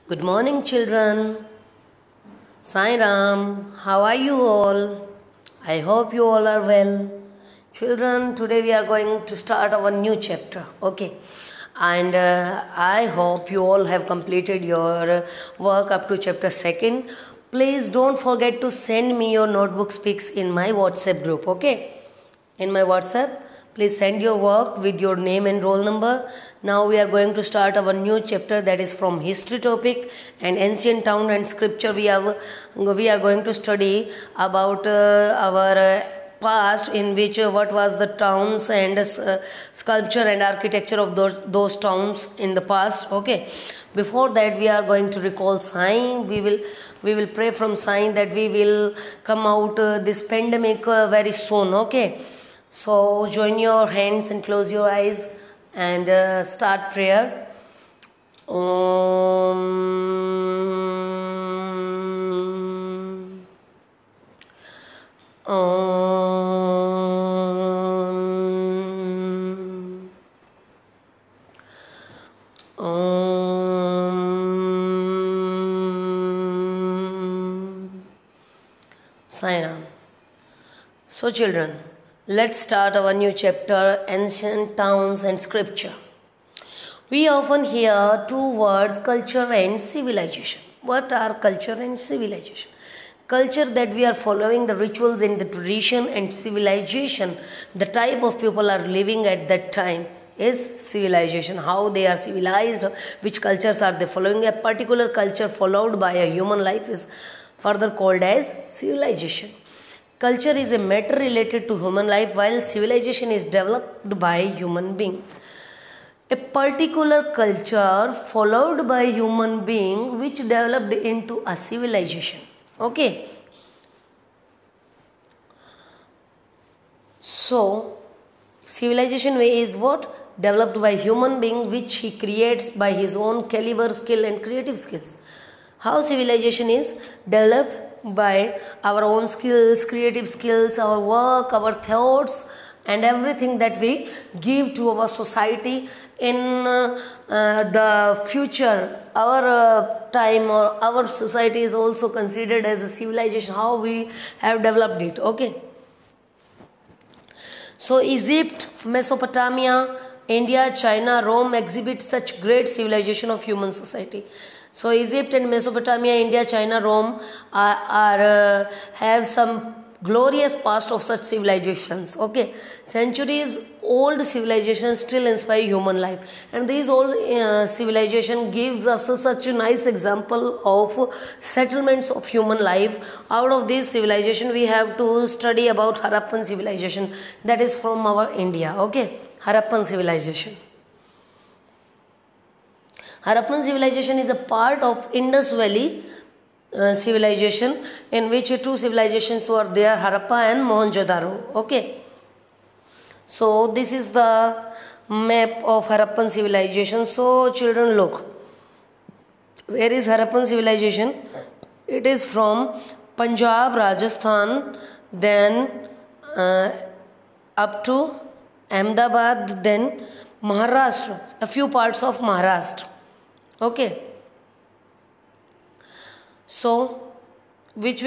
Good morning, children. Sai Ram, how are you all? I hope you all are well. Children, today we are going to start our new chapter. Okay, and I hope you all have completed your work up to chapter 2nd. Please don't forget to send me your notebook pics in my WhatsApp group. Okay, in my WhatsApp. Please send your work with your name and roll number. Now we are going to start our new chapter, that is from history topic and ancient town and scripture. We are going to study about our past, in which what was the towns and sculpture and architecture of those towns in the past. Okay. Before that, we are going to recall sign. We will pray from sign that we will come out this pandemic very soon. Okay. So join your hands and close your eyes and start prayer. Om. Om. Om. Sai Ram. So children, let's start our new chapter, Ancient Towns and Scripture. We often hear two words, culture and civilization. What are culture and civilization? Culture, that we are following the rituals and the tradition, and civilization, the type of people are living at that time, is civilization. How they are civilized, which cultures are they following. A particular culture followed by a human life is further called as civilization. Culture is a matter related to human life, while civilization is developed by human being. A particular culture followed by human being which developed into a civilization. Okay. So, civilization way is what? Developed by human being, which he creates by his own caliber, skill and creative skills. How civilization is developed? By our own skills, creative skills, our work, our thoughts and everything that we give to our society in the future. Our time or our society is also considered as a civilization, how we have developed it. Okay. So Egypt, Mesopotamia, India, China, Rome exhibit such great civilization of human society. So Egypt and Mesopotamia, India, China, Rome have some glorious past of such civilizations. Okay, centuries old civilizations still inspire human life, and these old civilization gives us such a nice example of settlements of human life. Out of this civilization, we have to study about Harappan civilization, that is from our India. Okay, Harappan civilization. Harappan civilization is a part of Indus Valley civilization, in which two civilizations were there, Harappa and Mohenjo-daro. Okay. So this is the map of Harappan civilization. So children, look. Where is Harappan civilization? It is from Punjab, Rajasthan, then up to Ahmedabad, then Maharashtra, a few parts of Maharashtra. Okay. So, which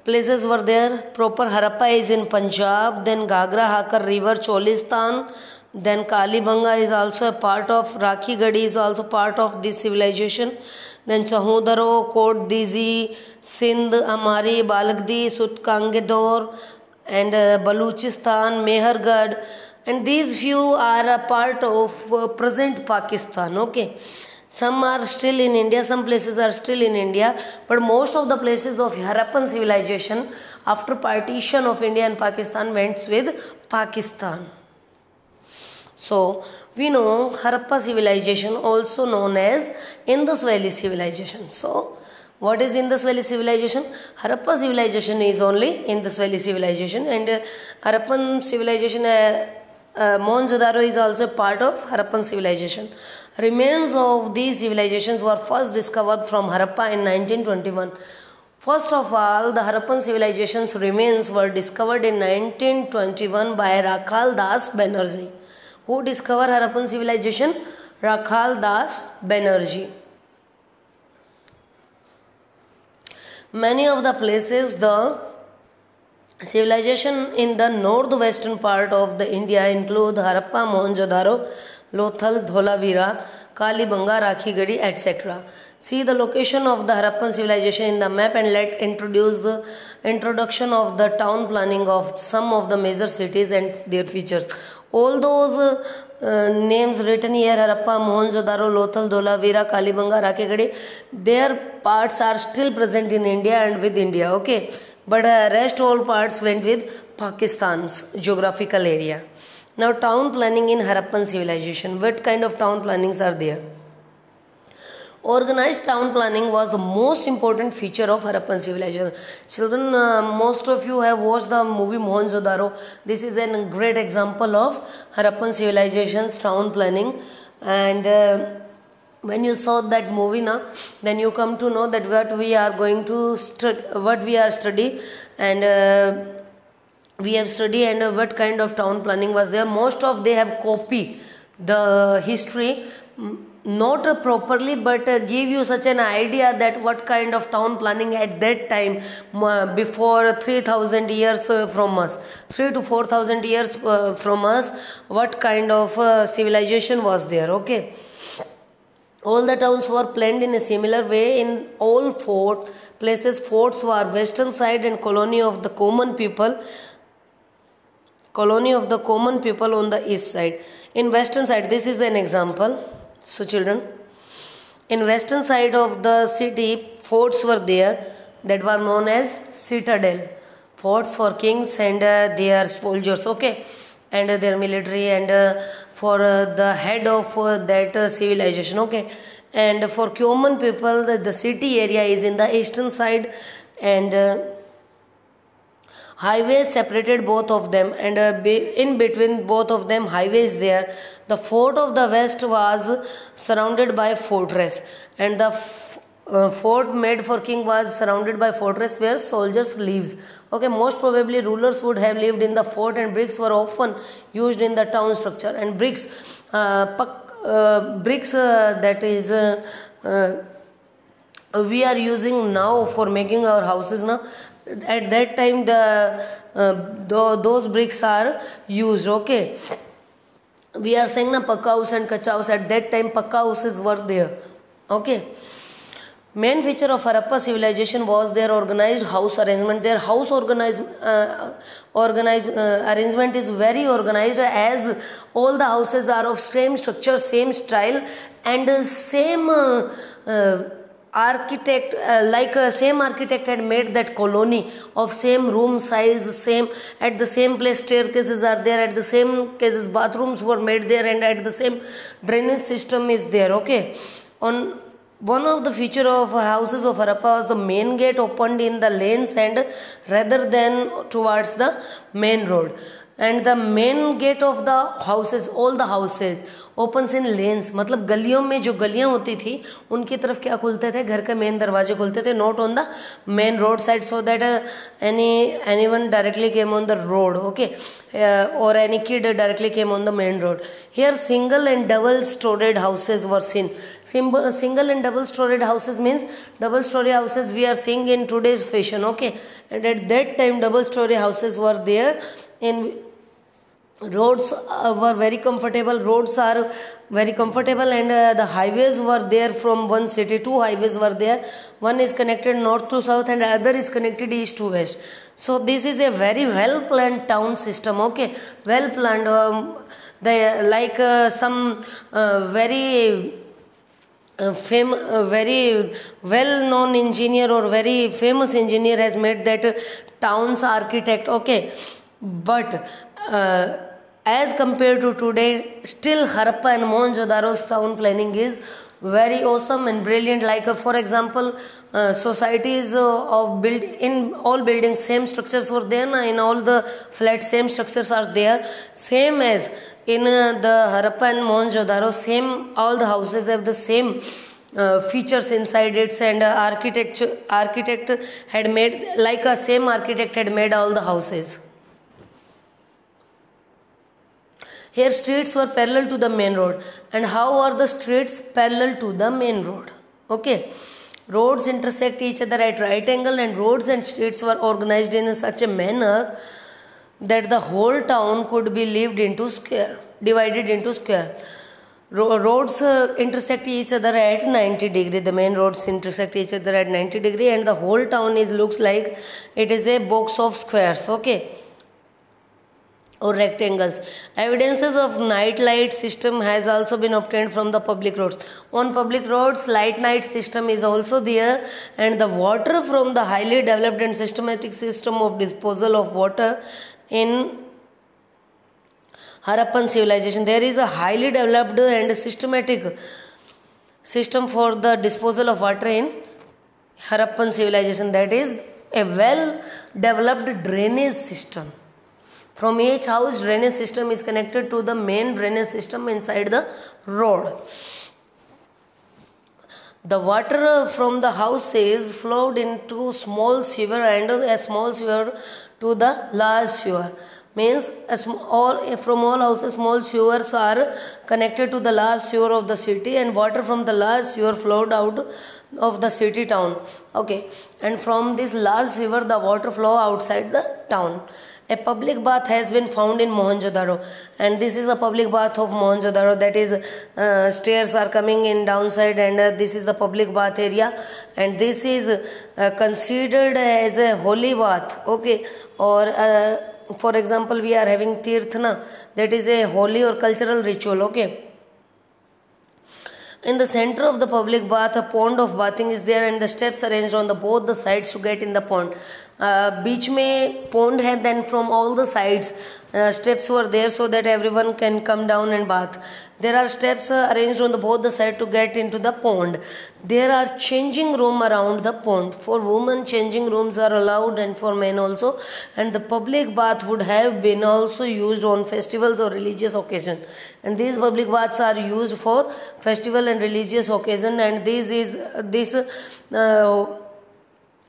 places were there? Proper Harappa is in Punjab, then Gagra Hakar River, Cholistan, then Kalibanga is also a part of, Rakhi Gadi is also part of this civilization, then Chahudaro, Kot Dizi, Sindh, Amari, Balagdi, Sutkangedor, and Baluchistan, Mehergarh, and these few are a part of present Pakistan. Okay. Some are still in India, some places are still in India, but most of the places of Harappan civilization after partition of India and Pakistan went with Pakistan. So, we know Harappa civilization, also known as Indus Valley civilization. So, what is Indus Valley civilization? Harappa civilization is only Indus Valley civilization, and Harappan civilization, Mohenjo-daro is also a part of Harappan civilization. Remains of these civilizations were first discovered from Harappa in 1921. First of all, the Harappan civilization's remains were discovered in 1921 by Rakhal Das Banerjee. Who discovered Harappan civilization? Rakhal Das Banerjee. Many of the places, the civilization in the northwestern part of the India include Harappa, Mohenjo-daro, Lothal, Dholavira, Kalibanga, Rakhigadi, etc. See the location of the Harappan civilization in the map and let introduce the introduction of the town planning of some of the major cities and their features. All those names written here, Harappa, Mohenjo-daro, Lothal, Dholavira, Kalibanga, Rakhigadi, their parts are still present in India and with India, okay. But rest all parts went with Pakistan's geographical area. Now town planning in Harappan civilization. What kind of town plannings are there? Organized town planning was the most important feature of Harappan civilization. Children, most of you have watched the movie Mohenjo-daro. This is a great example of Harappan civilization's town planning. And when you saw that movie now, then you come to know that what we are going to study, and we have studied, and what kind of town planning was there. Most of they have copied the history, not properly, but give you such an idea that what kind of town planning at that time, before 3000 years from us, 3 to 4000 years from us, what kind of civilization was there, okay. All the towns were planned in a similar way. In all places, forts were western side and colony of the common people on the east side. In western side, this is an example. So children, in western side of the city, forts were there that were known as citadel. Forts for kings and their soldiers, okay, and their military, and for the head of that civilization, okay. And for common people, the city area is in the eastern side, and highways separated both of them, and in between both of them highways there. The fort of the west was surrounded by fortress, and the fort made for king was surrounded by fortress where soldiers lived, okay. Most probably rulers would have lived in the fort, and bricks were often used in the town structure. And bricks that is we are using now for making our houses now. At that time those bricks are used, okay. We are saying na pakka house and kacha house. At that time pakka houses were there, okay. Main feature of Harappa civilization was their organized house arrangement. Their house arrangement is very organized, as all the houses are of same structure, same style, and same architect, same architect had made that colony of same room size, same at the same place staircases are there, at the same cases bathrooms were made there, and at the same drainage system is there, okay. On one of the feature of houses of Harappa was the main gate opened in the lanes and rather than towards the main road. And the main gate of the houses, all the houses opens in lanes, मतलब गलियों में जो गलियां होती थी उनकी तरफ क्या खुलते थे, घर के मेन दरवाजे खुलते थे, not on the main road side, so that anyone directly came on the road, okay, or any kid directly came on the main road. Here single and double storied houses were seen. Single and double storied houses means double story houses we are seeing in today's fashion, okay. And at that time double story houses were there. In roads were very comfortable. Roads are very comfortable, and the highways were there from one city. Two highways were there. One is connected north to south, and other is connected east to west. So this is a very well planned town system. Okay, well planned. Some very very well-known engineer or very famous engineer has made that town's architect. Okay, but as compared to today, still Harappa and Mohenjo-daro's town planning is very awesome and brilliant. Like for example, societies of in all buildings, same structures were there. In all the flats, same structures are there. Same as in the Harappa and Mohenjo-daro, same all the houses have the same features inside it, and architect had made like a same architect had made all the houses. Here streets were parallel to the main road. And how are the streets parallel to the main road? Okay. Roads intersect each other at right angle, and roads and streets were organized in such a manner that the whole town could be divided into square. Roads intersect each other at 90 degree. The main roads intersect each other at 90 degree, and the whole town looks like it is a box of squares, okay, or rectangles. Evidences of night light system has also been obtained from the public roads. On public roads, light night system is also there, and the water from the highly developed and systematic system of disposal of water in Harappan civilization. There is a highly developed and systematic system for the disposal of water in Harappan civilization. That is a well developed drainage system. From each house, drainage system is connected to the main drainage system inside the road. The water from the houses flowed into small sewer, and a small sewer to the large sewer. Means from all houses, small sewers are connected to the large sewer of the city, and water from the large sewer flowed out of the city town. Okay, and from this large sewer, the water flow outside the town. A public bath has been found in Mohenjo-daro, and this is the public bath of Mohenjo-daro. That is, stairs are coming in downside, and this is the public bath area, and this is considered as a holy bath. Okay, or for example, we are having tirthna, that is a holy or cultural ritual. Okay. In the center of the public bath, a pond of bathing is there, and the steps arranged on both the sides to get in the pond. Beach में pond है, then from all the sides steps were there so that everyone can come down and bath. There are steps arranged on both the sides to get into the pond. There are changing room around the pond. For women, changing rooms are allowed, and for men also. And the public bath would have been also used on festivals or religious occasion. And these public baths are used for festival and religious occasion. And this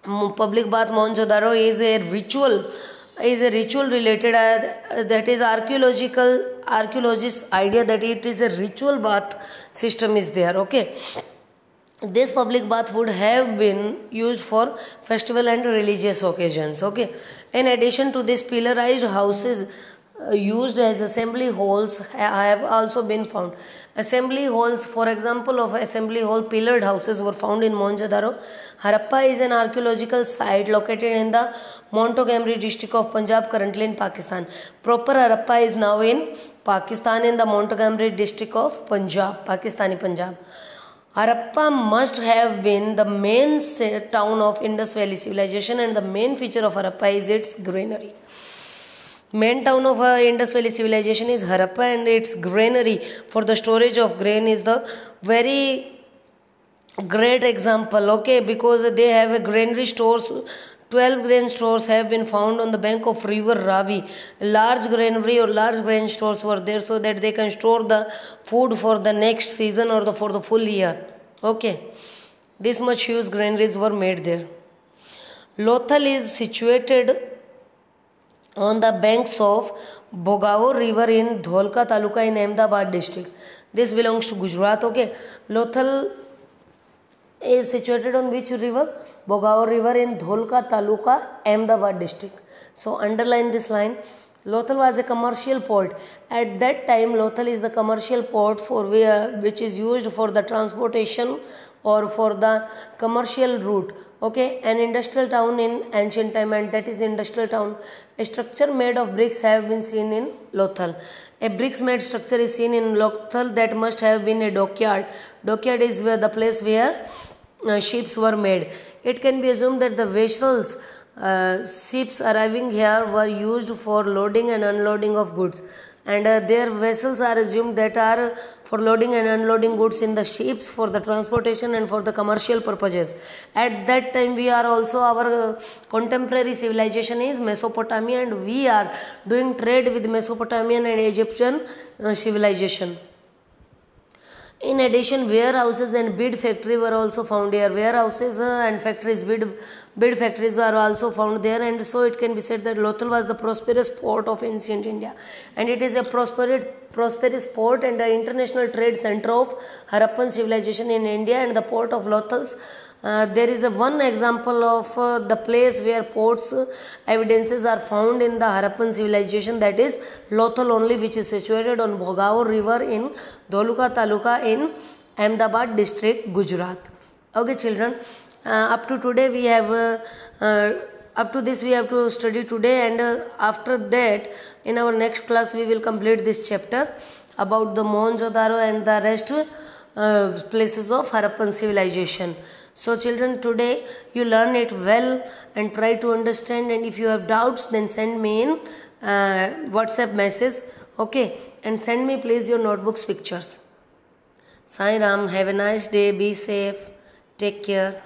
public bath Mohenjo-daro is a ritual related, that is archaeologists idea that it is a ritual bath system is there. Okay, this public bath would have been used for festival and religious occasions. Okay, in addition to this, pillarized houses used as assembly halls have also been found. Assembly halls, for example, of assembly hall, pillared houses were found in Mohenjo-daro. Harappa is an archaeological site located in the Montgomery district of Punjab, currently in Pakistan. Proper Harappa is now in Pakistan, in the Montgomery district of Punjab, Pakistani Punjab. Harappa must have been the main town of Indus Valley civilization, and the main feature of Harappa is its granary. Main town of Indus Valley civilization is Harappa, and its granary for the storage of grain is the very great example. Okay, because they have a granary stores. 12 grain stores have been found on the bank of river Ravi. Large granary or large grain stores were there so that they can store the food for the next season or for the full year. Okay, this much huge granaries were made there. Lothal is situated on the banks of Bogavo river in Dholka taluka in Ahmedabad district. This belongs to Gujarat. Okay, Lothal is situated on which river? Bogavo river in Dholka taluka, Ahmedabad district. So underline this line. Lothal was a commercial port. At that time, Lothal is the commercial port which is used for the transportation or for the commercial route. Okay, an industrial town in ancient time, and that is industrial town. A structure made of bricks have been seen in Lothal. A bricks made structure is seen in Lothal that must have been a dockyard. Dockyard is the place where ships were made. It can be assumed that the vessels, ships arriving here were used for loading and unloading of goods, and their vessels are assumed that are for loading and unloading goods in the ships for the transportation and for the commercial purposes. At that time, we are also, our contemporary civilization is Mesopotamia, and we are doing trade with Mesopotamian and Egyptian civilization. In addition, warehouses and bead factory were also found here. Warehouses and factories, bead factories are also found there, and so it can be said that Lothal was the prosperous port of ancient India, and it is a prosperous port and the international trade center of Harappan civilization in India. And the port of Lothals, there is a one example of the place where ports evidences are found in the Harappan civilization, that is Lothal only, which is situated on Bhogaur river in Dholuka Taluka in Ahmedabad district, Gujarat. Okay children, up to today we have up to this we have to study today, and after that in our next class we will complete this chapter about the Mohenjo-daro and the rest places of Harappan civilization. So children, today you learn it well and try to understand, and if you have doubts then send me in WhatsApp message, okay, and send me please your notebooks pictures. Sai Ram, have a nice day, be safe, take care.